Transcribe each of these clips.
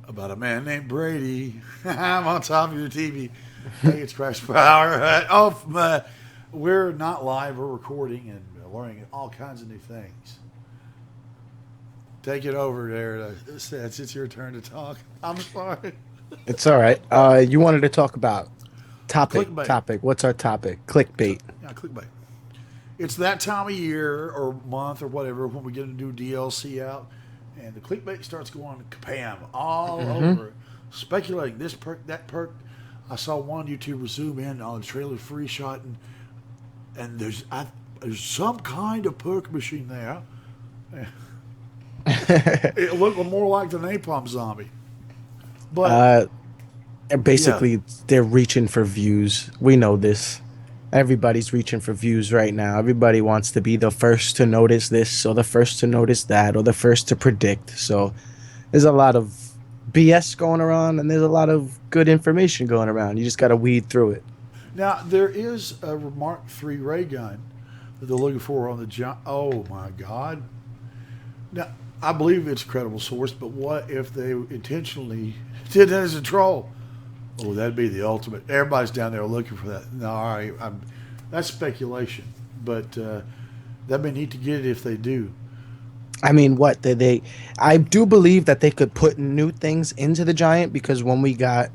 about a man named Brady. I'm on top of your TV. Hey, it's Crash Power. We're not live. We're recording and learning all kinds of new things. Take it over there. It's your turn to talk. I'm sorry. It's all right. You wanted to talk about topic. Clickbait. Topic. What's our topic? Clickbait. Yeah, clickbait. It's that time of year or month or whatever when we get a new DLC out, and the clickbait starts going kapam all over, speculating this perk, that perk. I saw one YouTuber zoom in on a trailer free shot, and there's some kind of perk machine there. It looked more like the napalm zombie. But Basically, they're reaching for views. We know this. Everybody's reaching for views right now. Everybody wants to be the first to notice this or the first to notice that or the first to predict. So there's a lot of BS going around and there's a lot of good information going around. You just got to weed through it. Now, there is a Mark III ray gun that they're looking for on the Oh, my God. Now, I believe it's a credible source, but what if they intentionally did that as a troll? Oh, that'd be the ultimate. Everybody's down there looking for that. No, all right, that's speculation, but that'd be neat to get it if they do. I mean, what did they? I do believe that they could put new things into the Giant because when we got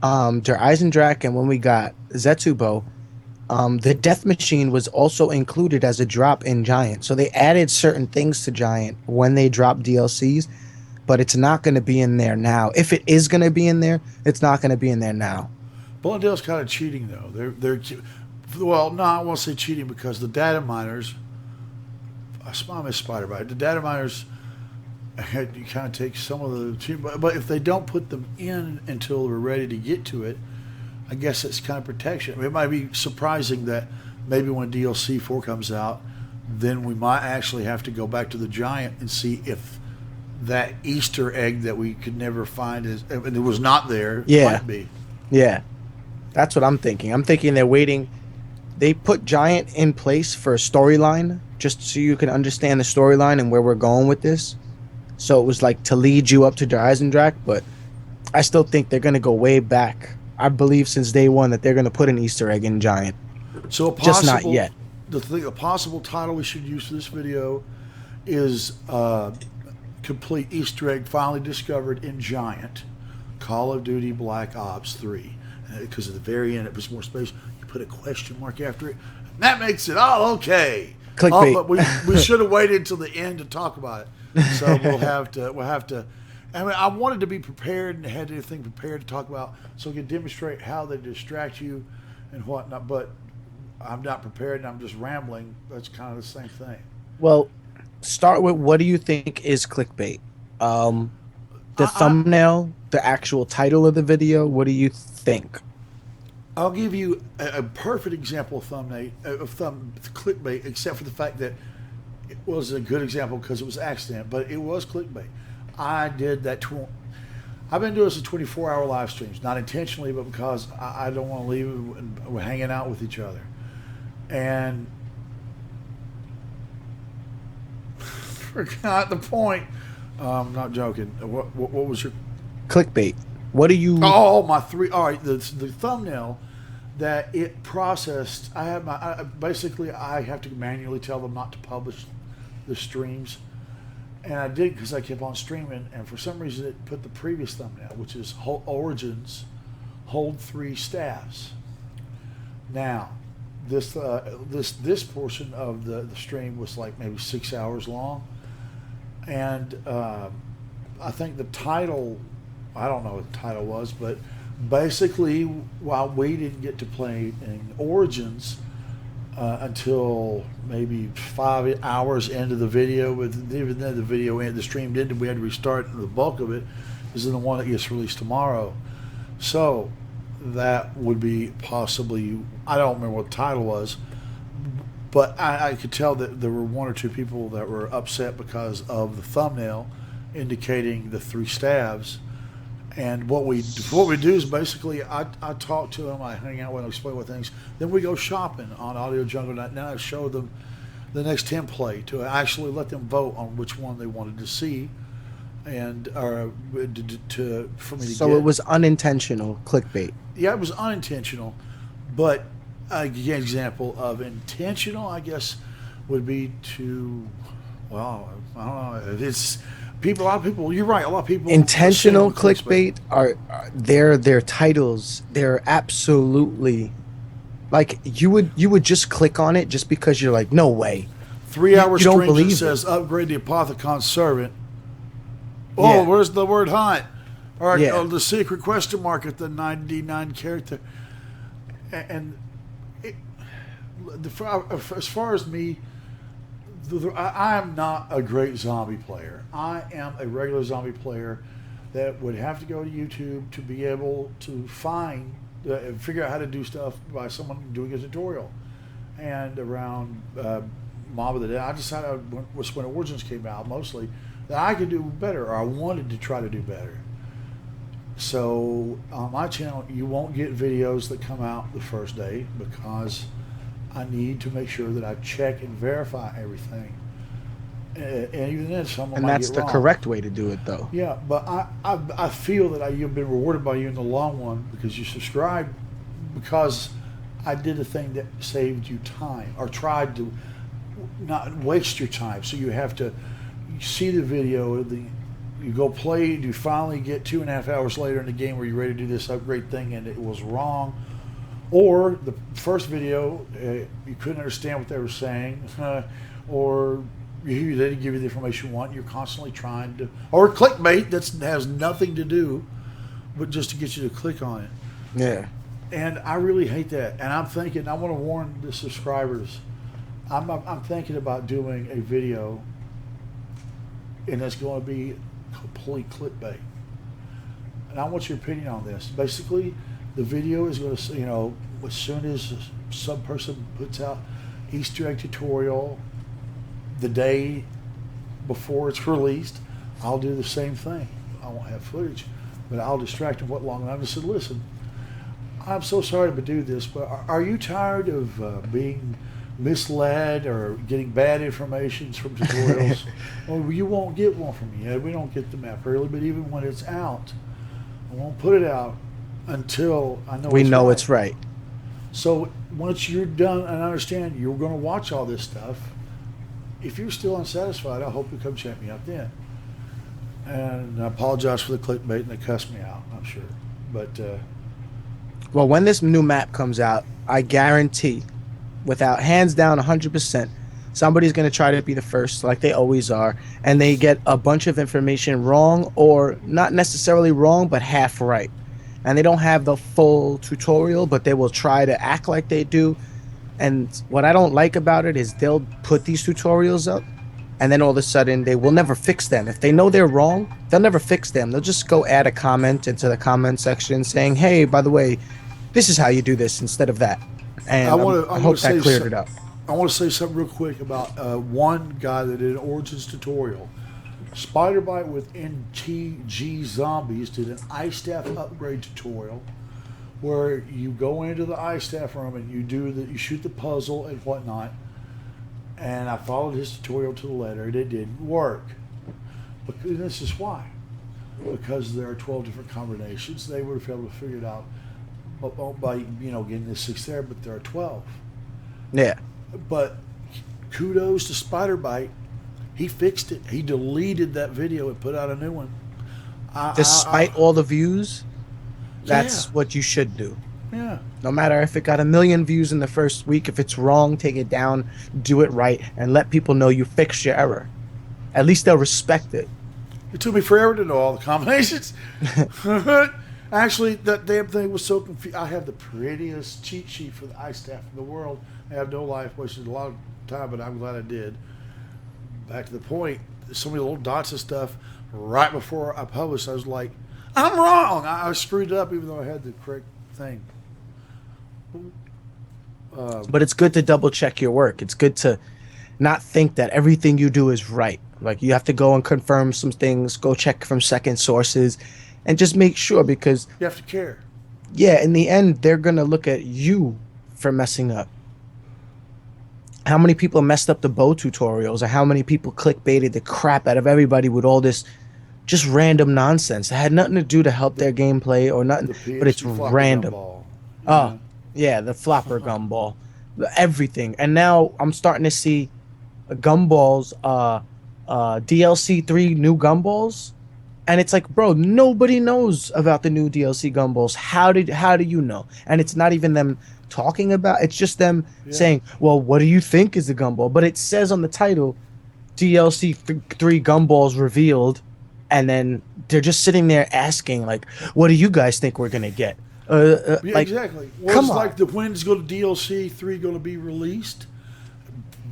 Der Eisendrache and when we got Zetsubo, the Death Machine was also included as a drop in Giant. So they added certain things to Giant when they dropped DLCs, but it's not going to be in there now. If it is going to be in there, it's not going to be in there now. Blundell's kind of cheating, though. Well, no, I won't say cheating because the data miners. I miss Spider-Bite. The data miners, you kind of take some of the, but if they don't put them in until they're ready to get to it, I guess it's kind of protection. It might be surprising that maybe when DLC 4 comes out, then we might actually have to go back to the Giant and see if that Easter egg that we could never find and it was not there. Might be. Yeah. That's what I'm thinking. I'm thinking they're waiting. They put Giant in place for a storyline just so you can understand the storyline and where we're going with this. So it was like to lead you up to Der Eisendrache, but I still think they're going to go way back. I believe since day one that they're going to put an Easter egg in Giant. So just not yet. A possible title we should use for this video is complete Easter egg finally discovered in Giant, Call of Duty Black Ops 3. Because at the very end it was more space. You put a question mark after it. That makes it all okay. Clickbait. But we should have waited until the end to talk about it. So we'll have to. I mean, I wanted to be prepared and had everything prepared to talk about, so we could demonstrate how they distract you and whatnot. But I'm not prepared, and I'm just rambling. That's kind of the same thing. Well, start with what do you think is clickbait? The thumbnail, the actual title of the video. What do you think? I'll give you a perfect example of clickbait, except for the fact that it was a good example because it was accident, but it was clickbait. I did that. I've been doing some 24-hour live streams, not intentionally, but because I don't want to leave and we're hanging out with each other. And forgot the point. I'm not joking. What was your clickbait? What do you? Oh, my three. All right, the thumbnail that it processed. I have basically I have to manually tell them not to publish the streams. And I did because I kept on streaming, and for some reason it put the previous thumbnail, which is Origins, hold 3 staffs. Now, this portion of the stream was like maybe 6 hours long, and I think the title, I don't know what the title was, but basically while we didn't get to play in Origins until maybe 5 hours into the video, but even then the stream ended, we had to restart, and the bulk of it is in the one that gets released tomorrow. So that would be possibly, I don't remember what the title was, but I could tell that there were 1 or 2 people that were upset because of the thumbnail indicating the 3 stabs. And what we do is basically I talk to them, I hang out with them, explain what things. Then we go shopping on Audio Jungle. Now I show them the next template to actually let them vote on which one they wanted to see. and for me to So get. it was unintentional clickbait. Yeah, it was unintentional, but an example of intentional, I guess, would be to, well, I don't know. It's people. A lot of people. You're right. A lot of people Intentional assume it's clickbait are their titles. They're absolutely like you would just click on it just because you're like, no way. 3 hour You don't stream that believe says it. upgrade the Apothecon servant. Oh, Yeah. where's the word hunt? All right, Yeah. the secret question mark at the 99 character. And it, as far as me, I am not a great zombie player. I am a regular zombie player that would have to go to YouTube to be able to find, figure out how to do stuff by someone doing a tutorial. And around Mob of the Dead, I decided when Origins came out, mostly, that I could do better, or I wanted to try to do better. So on my channel, you won't get videos that come out the first day because I need to make sure that I check and verify everything. And even then, someone And might that's get the wrong. correct way to do it, though. Yeah, but I feel that you've been rewarded by you in the long run because you subscribed because I did a thing that saved you time or tried to not waste your time. So you have to see the video, you go play it, you finally get 2.5 hours later in the game where you're ready to do this upgrade thing and it was wrong. Or the first video, you couldn't understand what they were saying, or they didn't give you the information you want. You're constantly trying to, or clickbait that has nothing to do, but just to get you to click on it. Yeah. And I really hate that. And I'm thinking, I want to warn the subscribers. I'm thinking about doing a video, and it's going to be complete clickbait. And I want your opinion on this. Basically, the video is going to, as soon as some person puts out Easter egg tutorial the day before it's released, I'll do the same thing. I won't have footage, but I'll distract them long enough to say, listen, I'm so sorry to do this, but are you tired of being misled or getting bad information from tutorials? Well, you won't get one from me. We don't get them out early, but even when it's out, I won't put it out until I know It's right. So once you're done and understand you're going to watch all this stuff, if you're still unsatisfied, I hope you come check me out then. And I apologize for the clickbait and they cussed me out, I'm sure. But Well, when this new map comes out, I guarantee, without hands down 100%, somebody's going to try to be the first, like they always are, and they get a bunch of information wrong, or not necessarily wrong, but half right. And they don't have the full tutorial, but they will try to act like they do. And what I don't like about it is they'll put these tutorials up, and then all of a sudden they will never fix them. If they know they're wrong, they'll never fix them. They'll just go add a comment into the comment section saying, hey, by the way, this is how you do this instead of that. And I hope that cleared it up. I want to say something real quick about one guy that did an Origins tutorial. Spiderbite with NTG Zombies did an ice staff upgrade tutorial where you go into the ice staff room and you shoot the puzzle and whatnot. And I followed his tutorial to the letter, and it didn't work. But this is why. Because there are 12 different combinations. They would have been able to figure it out by getting the 6 there, but there are 12. Yeah. But kudos to Spiderbite. He fixed it. He deleted that video and put out a new one. Despite all the views, that's what you should do. Yeah. No matter if it got 1 million views in the first week, if it's wrong, take it down, do it right, and let people know you fixed your error. At least they'll respect it. It took me forever to know all the combinations. Actually, that damn thing was so confused. I have the prettiest cheat sheet for the ice staff in the world. I have no life, wasted a lot of time, but I'm glad I did. Back to the point, so many little dots and stuff. Right before I published, I was like, I'm wrong. I screwed it up even though I had the correct thing. But it's good to double check your work. It's good to not think that everything you do is right. Like, you have to go and confirm some things, go check from second sources, and just make sure, because You have to care. yeah, in the end, they're going to look at you for messing up. How many people messed up the bow tutorials, or how many people clickbaited the crap out of everybody with all this just random nonsense. It had nothing to do to help their gameplay or nothing, The but it's PhD flopper random. gumball. Oh, Yeah. yeah, the flopper gumball, everything. And now I'm starting to see gumballs, DLC 3 new gumballs, and it's like, bro, nobody knows about the new DLC gumballs. How do you know? And it's not even them talking about. It's just them Yeah. saying, well, what do you think is the gumball? But it says on the title, DLC 3 gumballs revealed, and then they're just sitting there asking, like, what do you guys think we're gonna get? Yeah, Like, exactly. Well, come it's on. like when's going to DLC 3 going to be released?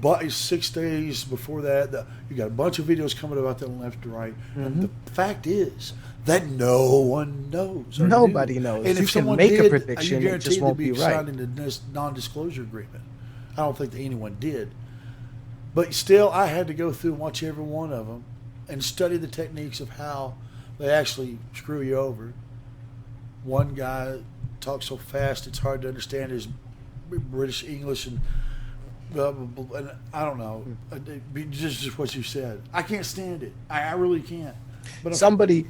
But 6 days before that, you got a bunch of videos coming about that left and right. And Hmm. the fact is that no one knows. Or Nobody knew. knows. And You if can someone make a did, prediction, you it just guaranteed won't they'd be be right. signing a non-disclosure agreement. I don't think that anyone did. But still, I had to go through and watch every one of them and study the techniques of how they actually screw you over. One guy talks so fast it's hard to understand his British English, and I don't know. Just what you said. I can't stand it. I really can't. But Somebody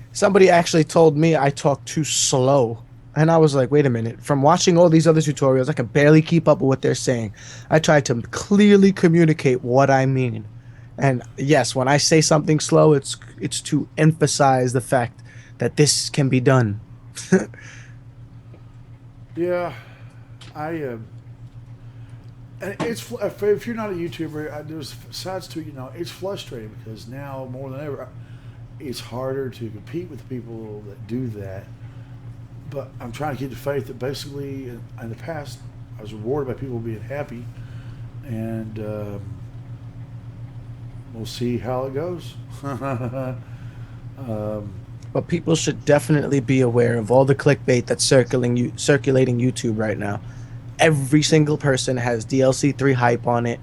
actually told me I talk too slow. And I was like, wait a minute. From watching all these other tutorials, I can barely keep up with what they're saying. I try to clearly communicate what I mean. And yes, when I say something slow, it's to emphasize the fact that this can be done. yeah, I. And if you're not a YouTuber, there's sides to it. It's frustrating because now more than ever, it's harder to compete with people that do that. But I'm trying to keep the faith that basically in the past I was rewarded by people being happy, and we'll see how it goes. But people should definitely be aware of all the clickbait that's circulating YouTube right now. Every single person has DLC 3 hype on it.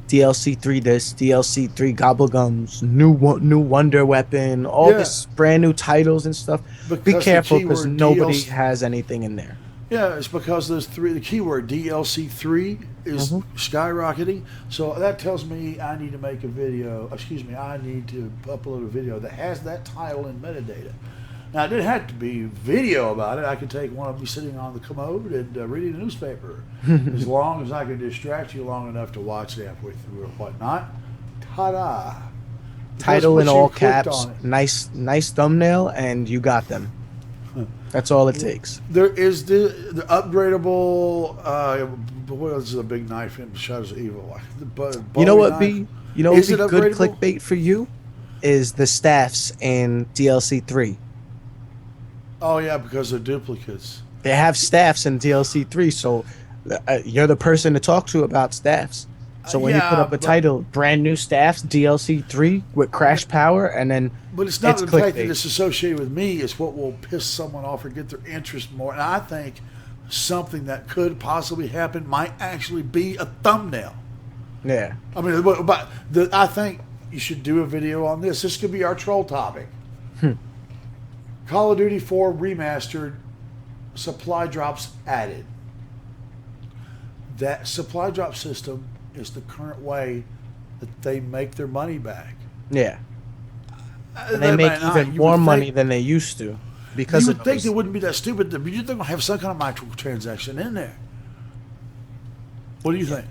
DLC 3 this, DLC 3 Gobblegums, new Wonder Weapon, all Yeah, this brand new titles and stuff. Be because the careful because keyword nobody DLC. has anything in there. Yeah, it's because those three. The keyword DLC 3 is Hmm. skyrocketing. So that tells me I need to make a video. Excuse me, I need to upload a video that has that title and metadata. Now it didn't have to be video about it. I could take one of me sitting on the commode and reading a newspaper, as long as I could distract you long enough to watch it halfway through or whatnot. Ta-da! Title in Once you all clicked caps, on it. nice thumbnail, and you got them. That's all it takes. There is the upgradable. What is a big knife in Shadows of Evil? You know what knife. be you know what Is be it good upgradable? clickbait for you is the staffs in DLC 3. Oh yeah, because they're duplicates. They have staffs in DLC 3, so you're the person to talk to about staffs. So when you put Yeah, up a title, brand new staffs, DLC 3 with crash power, and then but it's not it's the fact that clickbait. it's associated with me. It's what will piss someone off or get their interest more. And I think something that could possibly happen might actually be a thumbnail. Yeah. I mean, I think you should do a video on this. This could be our troll topic. Call of Duty 4 remastered, supply drops added. That supply drop system is the current way that they make their money back. Yeah. And they make even more money than they used to because You of would think those. they wouldn't be that stupid. You're going to have some kind of microtransaction in there. What do you think?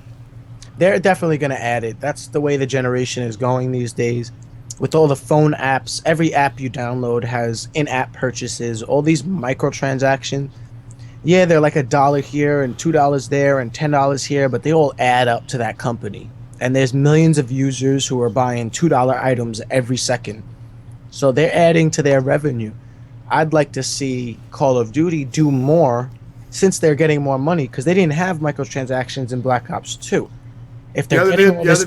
They're definitely going to add it. That's the way the generation is going these days. With all the phone apps, every app you download has in-app purchases, all these microtransactions. Yeah, they're like $1 here and $2 there and $10 here, but they all add up to that company. And there's millions of users who are buying $2 items every second. So they're adding to their revenue. I'd like to see Call of Duty do more since they're getting more money because they didn't have microtransactions in Black Ops 2. If they're getting all this,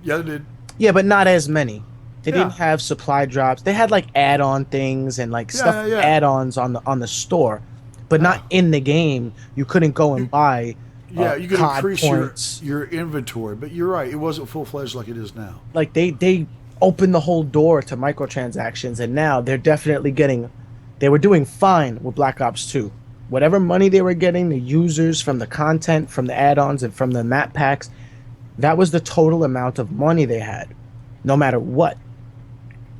Yeah, they did. yeah, but not as many. They Yeah. didn't have supply drops. They had like add-on things and like stuff Yeah. add-ons on the store, but not in the game. You couldn't go and buy Yeah, you could COD increase points. your inventory, but you're right. It wasn't full-fledged like it is now. Like they opened the whole door to microtransactions, and now they're definitely getting. They were doing fine with Black Ops 2. Whatever money they were getting, the users from the content, from the add-ons, and from the map packs, that was the total amount of money they had, no matter what.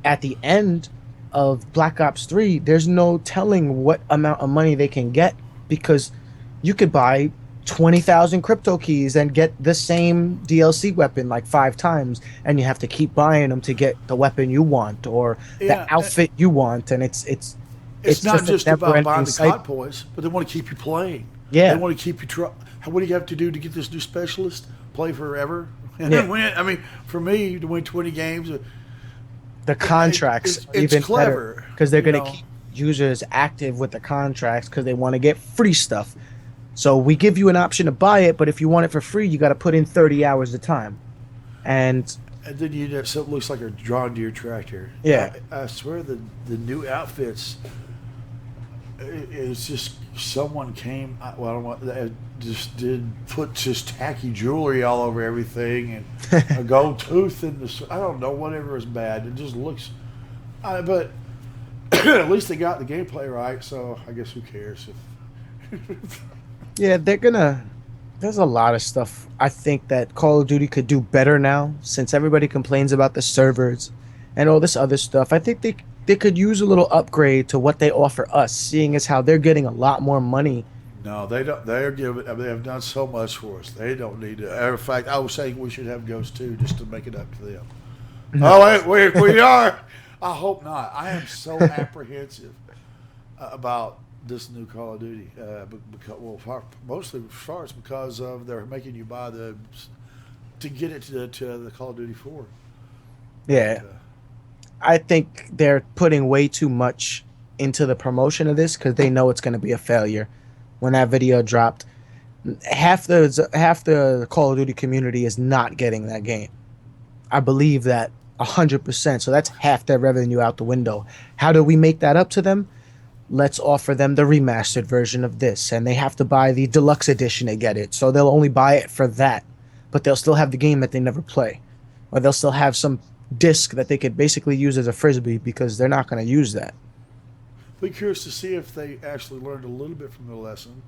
At the end, of Black Ops 3, there's no telling what amount of money they can get because you could buy 20,000 crypto keys and get the same DLC weapon like 5 times, and you have to keep buying them to get the weapon you want or the Yeah, outfit you want, and it's it's not just a just about buying never-ending the cycle. COD points, but they want to keep you playing. They Yeah, want to keep you. What do you have to do to get this new specialist? Play forever and yeah. win. I mean, for me to win 20 games, The contracts are it's even better clever. because they're You going to know, keep users active with the contracts because they want to get free stuff. So we give you an option to buy it, but if you want it for free, you got to put in 30 hours of time. And and then you get something that looks like a John Deere tractor. yeah, I swear the new outfits. It's just someone came. Well, I don't want. Just did put just tacky jewelry all over everything and a gold tooth in the. I don't know, whatever is bad. It just looks. But at least they got the gameplay right. So I guess who cares if. yeah, they're gonna. There's a lot of stuff I think that Call of Duty could do better now, since everybody complains about the servers and all this other stuff. I think they could use a little upgrade to what they offer us, seeing as how they're getting a lot more money. No, they don't. They are giving. I mean, they have done so much for us. They don't need to. In fact, I was saying we should have Ghost 2 just to make it up to them. Oh, wait, we are. I hope not. I am so apprehensive about this new Call of Duty. Because, well, mostly starts because of they're making you buy to get it to the Call of Duty 4. Yeah, I think they're putting way too much into the promotion of this because they know it's going to be a failure. When that video dropped, half the Call of Duty community is not getting that game. I believe that 100%. So that's half their revenue out the window. How do we make that up to them? Let's offer them the remastered version of this, and they have to buy the deluxe edition to get it. So they'll only buy it for that, but they'll still have the game that they never play, or they'll still have some disc that they could basically use as a frisbee because they're not going to use that. Be curious to see if they actually learned a little bit from the lesson.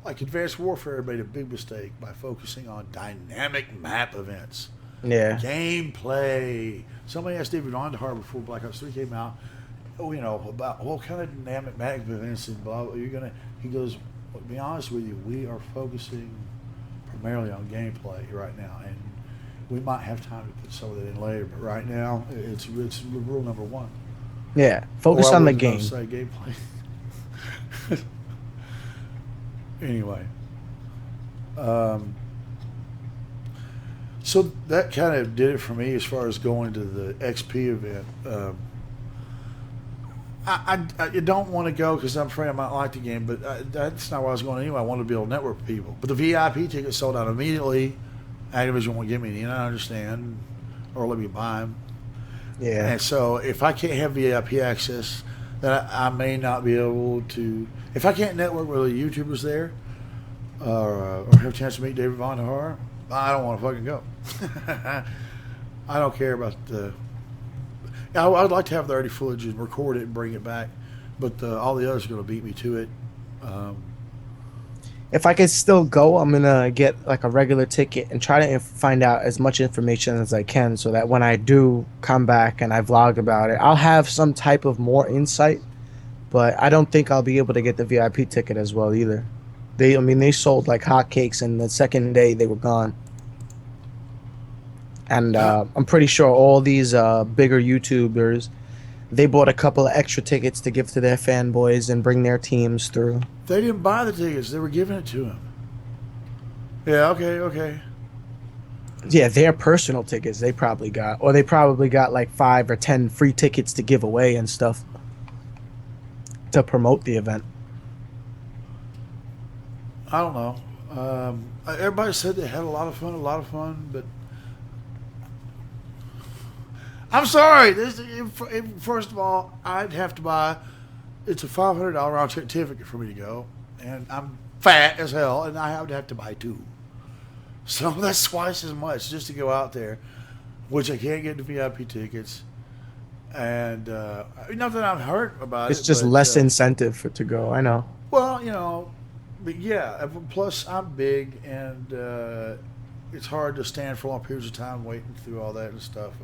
Like Advanced Warfare made a big mistake by focusing on dynamic map events. Yeah. Gameplay. Somebody asked David Ondahar before Black Ops 3 came out, about what kind of dynamic map events and blah, blah, he goes, to be honest with you, we are focusing primarily on gameplay right now, and we might have time to put some of that in later, but right now it's rule number one. Yeah. Focus Or I on the was gonna game. say gameplay. Anyway, so that kind of did it for me as far as going to the XP event. I don't want to go because I'm afraid I might like the game, but that's not why I was going anyway. I wanted to be able to network with people. But the VIP tickets sold out immediately. Activision won't give me any, and I understand, or let me buy them. Yeah. And so if I can't have VIP access, then I may not be able to. If I can't network with the YouTubers there, or have a chance to meet David Von Har, I don't want to fucking go. I don't care about the. I'd like to have the early footage and record it and bring it back, but all the others are going to beat me to it. If I could still go, I'm gonna get like a regular ticket and try to find out as much information as I can, so that when I do come back and I vlog about it, I'll have some type of more insight. But I don't think I'll be able to get the VIP ticket as well either. They sold like hotcakes, and the second day they were gone. And I'm pretty sure all these bigger YouTubers, they bought a couple of extra tickets to give to their fanboys and bring their teams through. They didn't buy the tickets; they were giving it to them. Yeah. Okay. Yeah, their personal tickets they probably got, or they probably got like 5 or 10 free tickets to give away and stuff to promote the event. I don't know. Everybody said they had a lot of fun, but I'm sorry. First of all, I'd have to buy. It's a $500 round certificate for me to go, and I'm fat as hell, and I would have to buy 2. So that's twice as much just to go out there, which I can't get the VIP tickets. And not that I'm hurt about it. It's just less incentive to go. I know. Well, but yeah. Plus, I'm big, and it's hard to stand for long periods of time waiting through all that and stuff.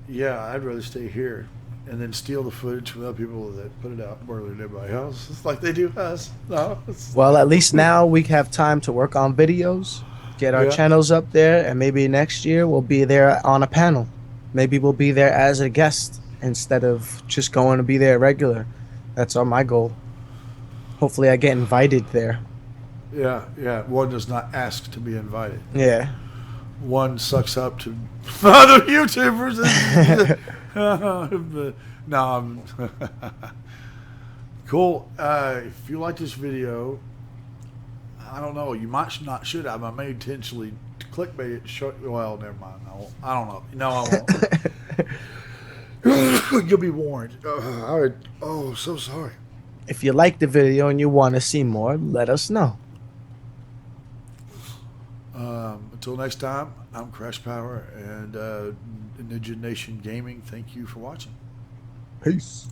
Yeah, I'd rather stay here and then steal the footage from other people that put it out more than everybody else. It's like they do us. No, Well, at least now we have time to work on videos, get our yeah, channels up there, and maybe next year we'll be there on a panel. Maybe we'll be there as a guest instead of just going to be there regular. That's all my goal. Hopefully, I get invited there. yeah. One does not ask to be invited. Yeah. One sucks up to other YouTubers. No, I'm cool. If you like this video, I don't know. You might not should have. I may intentionally clickbait it. Well, never mind. I don't know. No, I won't. You'll be warned. Oh, so sorry. If you like the video and you want to see more, let us know. Until next time, I'm Crash Power and NinjaNation Gaming. Thank you for watching. Peace.